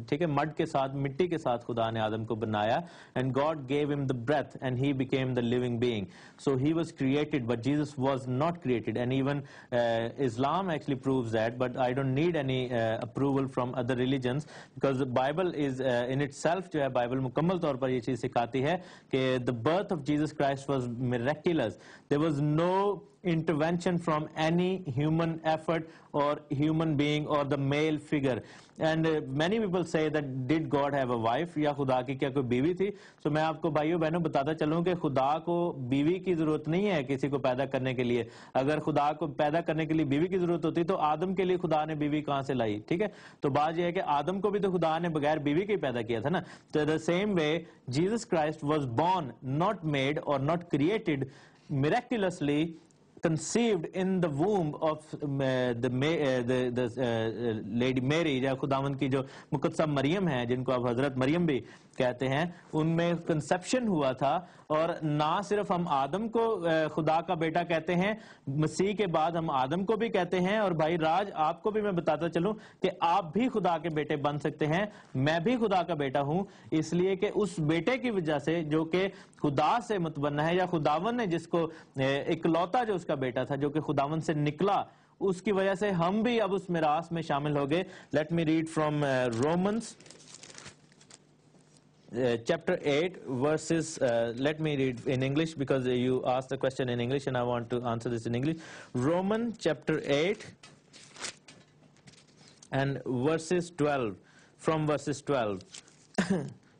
ठीक है, मड के साथ, मिट्टी के साथ खुदा ने आदम को बनाया, and God gave him the breath and he became the living being. So he was created but Jesus was not created, and even Islam actually proves that, but I don't need any approval from other religions, because Bible is in itself, जो है Bible मुकम्मल तौर पर ये चीज सिखाती है कि the birth of Jesus Christ was miraculous. There was no intervention from any human effort or human being or the male figure. And many people say that did God have a wife, या खुदा की क्या कोई बीवी थी? So मैं आपको भाइयों बहनों बताता चलूं कि खुदा को बीवी की जरूरत नहीं है किसी को पैदा करने के लिए. अगर खुदा को पैदा करने के लिए बीवी की जरूरत होती तो आदम के लिए खुदा ने बीवी कहां से लाई? ठीक है, तो बात यह है कि आदम को भी तो खुदा ने बगैर बीवी के पैदा किया था ना. तो the same way Jesus Christ was born, not made और not created, miraculously conceived in the womb of the lady Mary, या खुदावंद की जो मुकद्दसा मरियम है, जिनको आप हजरत मरियम भी कहते हैं, उनमें कंसेप्शन हुआ था. और ना सिर्फ हम आदम को खुदा का बेटा कहते हैं, मसीह के बाद हम आदम को भी कहते हैं. और भाई राज, आपको भी मैं बताता चलूं कि आप भी खुदा के बेटे बन सकते हैं. मैं भी खुदा का बेटा हूं, इसलिए कि उस बेटे की वजह से जो कि खुदा से मुतबन्ना है, या खुदावन ने जिसको इकलौता जो उसका बेटा था जो कि खुदावन से निकला, उसकी वजह से हम भी अब उस मिरास में शामिल हो गए. Let me read from Romans chapter 8 verses, let me read in English because you asked the question in English and I want to answer this in English. Romans chapter 8 and verses 12, from verses 12.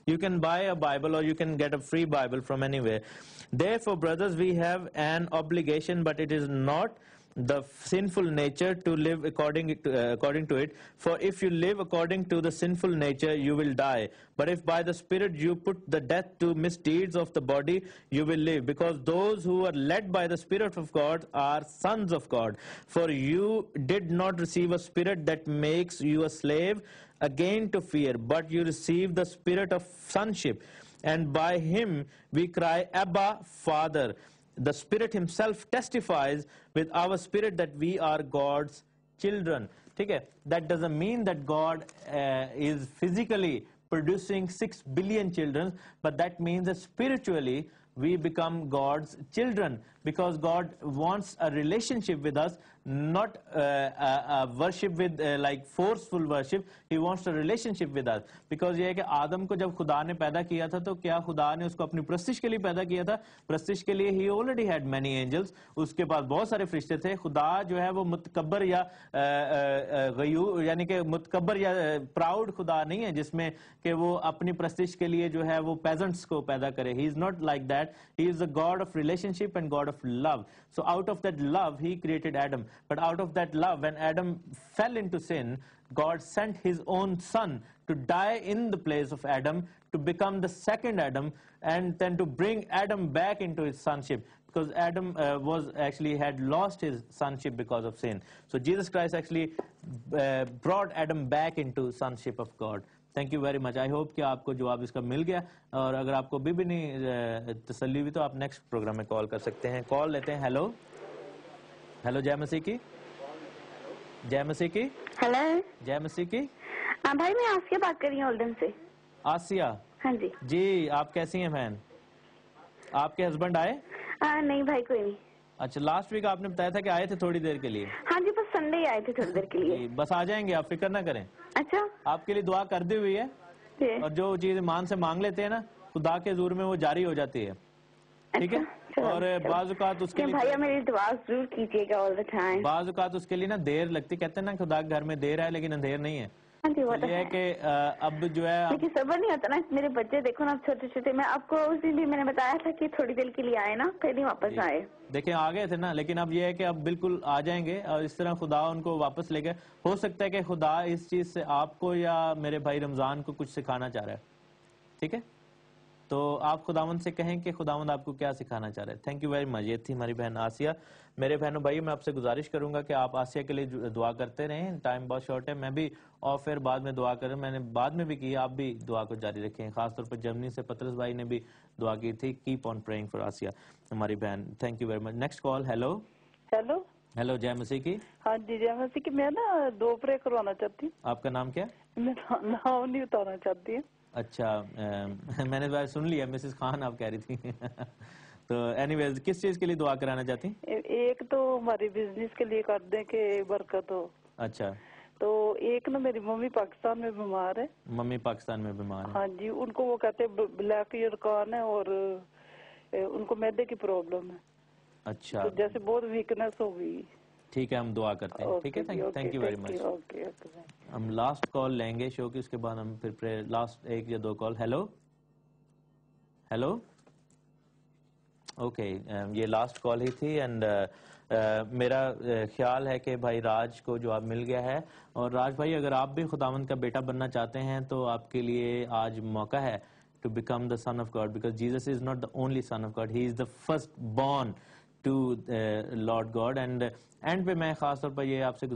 You can buy a Bible or you can get a free Bible from anywhere. Therefore, brothers, we have an obligation, but it is not the sinful nature to live according to it. For if you live according to the sinful nature, you will die. But if by the Spirit you put the death to misdeeds of the body, you will live. Because those who are led by the Spirit of God are sons of God. For you did not receive a spirit that makes you a slave again to fear, but you received the spirit of sonship. And by him we cry, Abba, Father. The Spirit himself testifies with our spirit that we are God's children. ठीक है, that doesn't mean that God is physically producing 6 billion children, but that means that spiritually we become God's children, because God wants a relationship with us, not a worship with like forceful worship. He wants a relationship with us. Because ये है कि आदम को जब खुदा ने पैदा किया था तो क्या खुदा ने उसको अपनी प्रस्तिश के लिए पैदा किया था? प्रस्तिश के लिए he already had many angels, उसके पास बहुत सारे फरिश्ते थे. खुदा जो है वो मुतकब्बर या गयूर, यानी कि मुतकब्बर या प्राउड खुदा नहीं है जिसमें कि वो अपनी प्रस्तिश के लिए जो है वो पेजेंट्स को पैदा करे. He is not like that. He is the God of relationship and God of love. So out of that love he created Adam. But out of that love, when Adam fell into sin, God sent his own son to die in the place of Adam, to become the second Adam, and then to bring Adam back into his sonship, because Adam had lost his sonship because of sin. So Jesus Christ actually brought Adam back into sonship of God. Thank you very much. I hope कि आपको जवाब इसका मिल गया, और अगर आपको भी नहीं तसल्ली हुई तो आप नेक्स्ट प्रोग्राम में कॉल कर सकते हैं. कॉल लेते हैं. हेलो हेलो, जय मसीह की, जय मसीह की. हेलो, जय मसीह की. भाई मैं आसिया बात कर रही हूँ ओल्डन से. आसिया? हाँ जी. जी, आप कैसी हैं बहन? आपके हस्बैंड आए? नहीं भाई, कोई नहीं. अच्छा, लास्ट वीक आपने बताया था कि आए थे थोड़ी देर के लिए. हाँ जी, बस संडे आए थे थोड़ी देर के लिए. बस आ जाएंगे, आप फिक्र ना करें. अच्छा, आपके लिए दुआ कर दी हुई है, और जो चीज ईमान से मांग लेते हैं ना, खुदा के हुजूर में वो जारी हो जाती है. ठीक है. और बाज़ औक़ात उसके लिए भैया मेरी दुआ जरूर कीजिएगा ऑल द टाइम. बाज़ औक़ात उसके लिए ना देर लगती, कहते हैं ना खुदा के घर में देर है लेकिन अंधेर नहीं है. ये है कि अब जो है, लेकिन सब्र नहीं होता ना. मेरे बच्चे देखो ना छोटे छोटे. मैं आपको उस दिन भी मैंने बताया था कि थोड़ी देर के लिए आए ना, फिर नहीं वापस आए. देखें आ गए थे ना, लेकिन अब ये है कि अब बिल्कुल आ जाएंगे, और इस तरह खुदा उनको वापस ले गए. हो सकता है कि खुदा इस चीज से आपको या मेरे भाई रमजान को कुछ सिखाना चाह रहा है. ठीक है, तो आप खुदावंद से कहें कि खुदावंद आपको क्या सिखाना चाह रहे हैं. Thank you very much. ये थी हमारी बहन आसिया. मेरे बहनों भाई, मैं आपसे गुजारिश करूंगा कि आप आसिया के लिए दुआ करते रहें. टाइम बहुत शॉर्ट है. मैं भी और फिर बाद में दुआ करें, मैंने बाद में भी की, आप भी दुआ को जारी रखें. खासतौर पर जर्मनी से पतरस भाई ने भी दुआ की थी. कीप ऑन प्रेइंग फॉर आसिया, हमारी बहन. Thank you very much. Next call. Hello. Hello. Hello, जय मसीह की। हाँ जी, जय मसीह की। मैं ना 2 प्रे करवाना चाहती हूँ। आपका नाम क्या है? मैं नाम नहीं बताना चाहती हूँ। अच्छा, मैंने बार सुन लिया, मिसेस खान आप कह रही थी। तो एनीवेज, किस चीज के लिए दुआ कराना चाहती? एक तो हमारी बिजनेस के लिए कर दें कि बरकत हो। अच्छा, तो एक ना मेरी मम्मी पाकिस्तान में बीमार है। मम्मी पाकिस्तान में बीमार है। हाँ जी, उनको वो कहते हैं ब्लैक यूरकान है और उनको मैदे की प्रॉब्लम है। अच्छा, तो जैसे बहुत वीकनेस हो गई। ठीक है, हम दुआ करते हैं। ठीक है, thank you very much. Okay. हम लास्ट कॉल लेंगे शो की, उसके बाद हम फिर लास्ट 1 या 2 कॉल। हेलो हेलो, ओके, ये लास्ट कॉल ही थी। एंड मेरा ख्याल है कि भाई राज को जवाब मिल गया है। और राज भाई, अगर आप भी खुदावंद का बेटा बनना चाहते हैं तो आपके लिए आज मौका है to become the son of God, because Jesus is not the only son of God, he is the first born to Lord God. And and पे मैं खास तौर पर ये आपसे गुजारिश